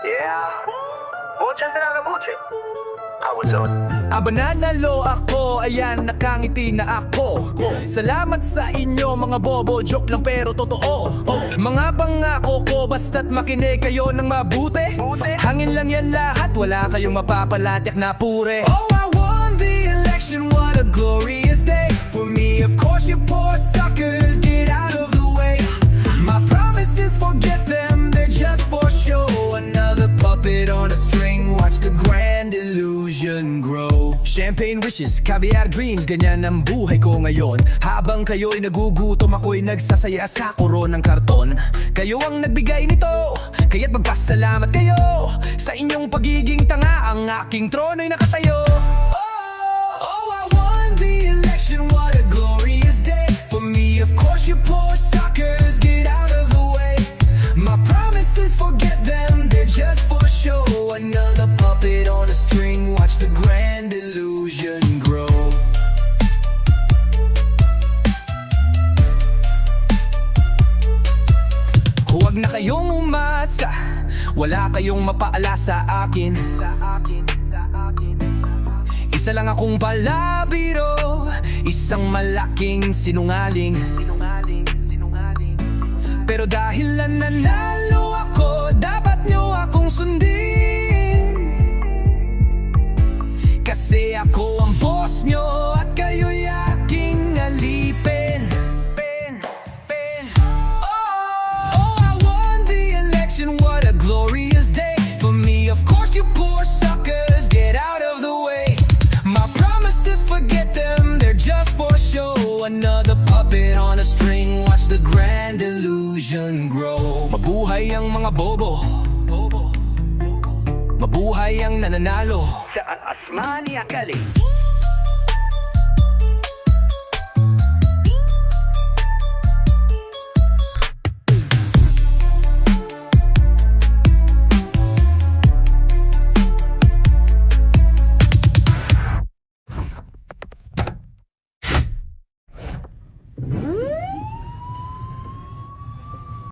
Yeah, muchas de la noche. I was on. Aba nanalo ako, ayan nakangiti na ako. Salamat sa inyo mga bobo, joke lang pero totoo. Mga pangako ko basta't makinig kayo ng mabuti. Hangin lang yan lahat, wala kayong mapapalatik na pure. Oh, I won the election, what a glorious day. For me, of course, you poor suckers, get out of the way. My promise is forget them, they're just for show. Another puppet on a string, watch the grand illusion grow. Champagne wishes, caviar dreams, ganyan ang buhay ko ngayon. Habang kayo'y nagugutom, ako'y nagsasaya sa kuro ng karton. Kayo ang nagbigay nito, kaya't magpasalamat kayo. Sa inyong pagiging tanga, ang aking trono'y nakatayo. Oh, I won the election, what a glorious day. For me, of course, you poor suckers, get out of the way. My promise is forget them, they're just for show. Another puppet on a string, watch the grand illusion grow. Huwag na kayong umasa, wala kayong mapaala sa akin. Isa lang akong palabiro, isang malaking sinungaling. Pero dahil nanalo ako, dapat nyo akong sundin. Kasi ako ang boss nyo at kayo'y aking alipin. Oh, I won the election, what a glorious day. For me, of course, you poor suckers, get out of the way. My promises, forget them, they're just for show. Another puppet on a string, watch the grand illusion grow. Mabuhay ang mga bobo, mabuhay ang nananalo. Sa asmani akali.